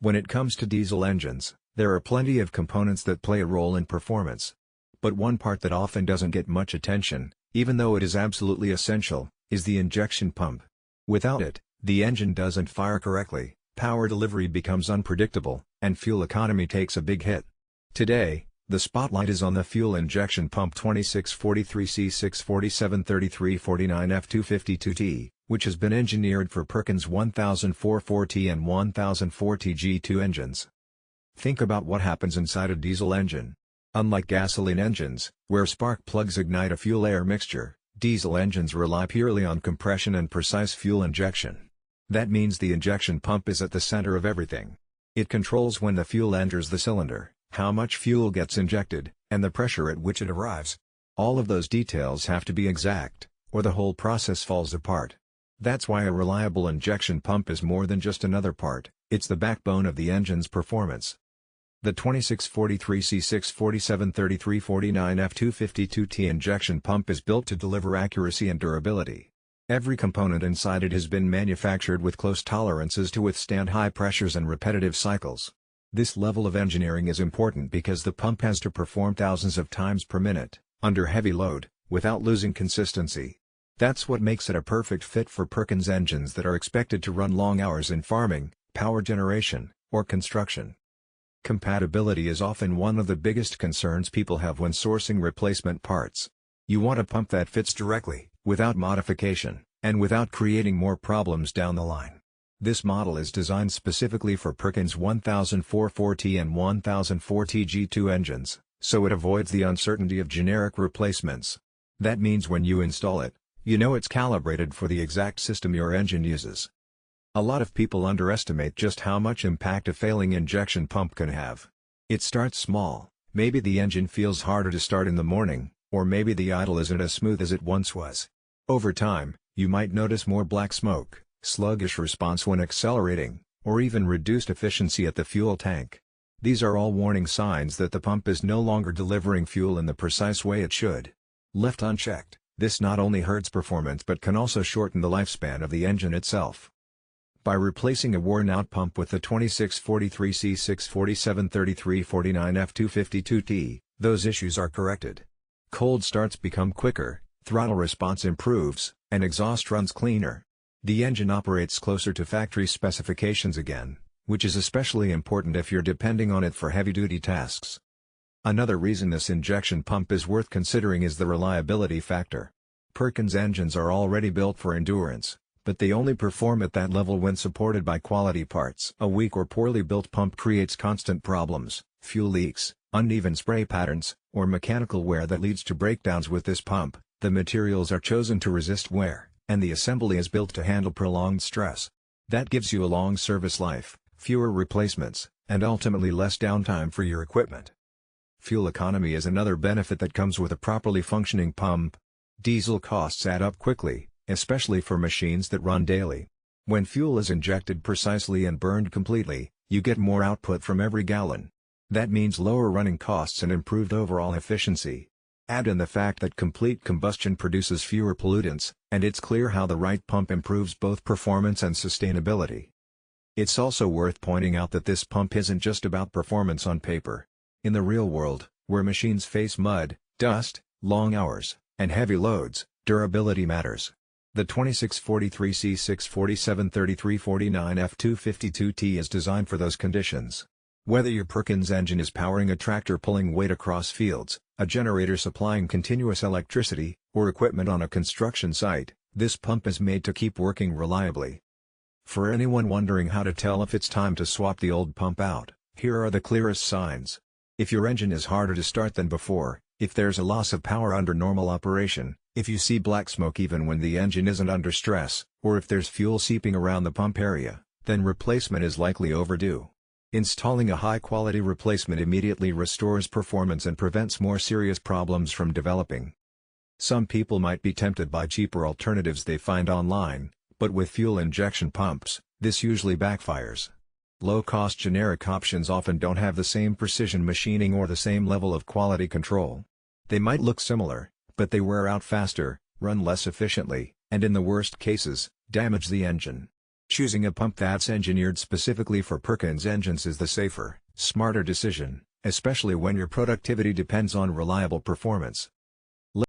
When it comes to diesel engines, there are plenty of components that play a role in performance. But one part that often doesn't get much attention, even though it is absolutely essential, is the injection pump. Without it, the engine doesn't fire correctly, power delivery becomes unpredictable, and fuel economy takes a big hit. Today, the spotlight is on the fuel injection pump 2643C647 3349F252T, which has been engineered for Perkins 1044T and 1004T G2 engines. Think about what happens inside a diesel engine. Unlike gasoline engines, where spark plugs ignite a fuel-air mixture, diesel engines rely purely on compression and precise fuel injection. That means the injection pump is at the center of everything. It controls when the fuel enters the cylinder, how much fuel gets injected, and the pressure at which it arrives. All of those details have to be exact, or the whole process falls apart. That's why a reliable injection pump is more than just another part, it's the backbone of the engine's performance. The 2643C647 3349F252T injection pump is built to deliver accuracy and durability. Every component inside it has been manufactured with close tolerances to withstand high pressures and repetitive cycles. This level of engineering is important because the pump has to perform thousands of times per minute, under heavy load, without losing consistency. That's what makes it a perfect fit for Perkins engines that are expected to run long hours in farming, power generation, or construction. Compatibility is often one of the biggest concerns people have when sourcing replacement parts. You want a pump that fits directly, without modification, and without creating more problems down the line. This model is designed specifically for Perkins 1004T and 1004T G2 engines, so it avoids the uncertainty of generic replacements. That means when you install it, you know it's calibrated for the exact system your engine uses. A lot of people underestimate just how much impact a failing injection pump can have. It starts small, maybe the engine feels harder to start in the morning, or maybe the idle isn't as smooth as it once was. Over time, you might notice more black smoke, sluggish response when accelerating, or even reduced efficiency at the fuel tank. These are all warning signs that the pump is no longer delivering fuel in the precise way it should. Left unchecked, this not only hurts performance but can also shorten the lifespan of the engine itself. By replacing a worn-out pump with the 2643C647 3349F252T, those issues are corrected. Cold starts become quicker, throttle response improves, and exhaust runs cleaner. The engine operates closer to factory specifications again, which is especially important if you're depending on it for heavy-duty tasks. Another reason this injection pump is worth considering is the reliability factor. Perkins engines are already built for endurance, but they only perform at that level when supported by quality parts. A weak or poorly built pump creates constant problems, fuel leaks, uneven spray patterns, or mechanical wear that leads to breakdowns. With this pump, the materials are chosen to resist wear, and the assembly is built to handle prolonged stress. That gives you a long service life, fewer replacements, and ultimately less downtime for your equipment. Fuel economy is another benefit that comes with a properly functioning pump. Diesel costs add up quickly, especially for machines that run daily. When fuel is injected precisely and burned completely, you get more output from every gallon. That means lower running costs and improved overall efficiency. Add in the fact that complete combustion produces fewer pollutants, and it's clear how the right pump improves both performance and sustainability. It's also worth pointing out that this pump isn't just about performance on paper. In the real world, where machines face mud, dust, long hours, and heavy loads, durability matters. The 2643C647 3349F252T is designed for those conditions. Whether your Perkins engine is powering a tractor pulling weight across fields, a generator supplying continuous electricity, or equipment on a construction site, this pump is made to keep working reliably. For anyone wondering how to tell if it's time to swap the old pump out, here are the clearest signs. If your engine is harder to start than before, if there's a loss of power under normal operation, if you see black smoke even when the engine isn't under stress, or if there's fuel seeping around the pump area, then replacement is likely overdue. Installing a high-quality replacement immediately restores performance and prevents more serious problems from developing. Some people might be tempted by cheaper alternatives they find online, but with fuel injection pumps, this usually backfires. Low-cost generic options often don't have the same precision machining or the same level of quality control. They might look similar, but they wear out faster, run less efficiently, and in the worst cases, damage the engine. Choosing a pump that's engineered specifically for Perkins engines is the safer, smarter decision, especially when your productivity depends on reliable performance.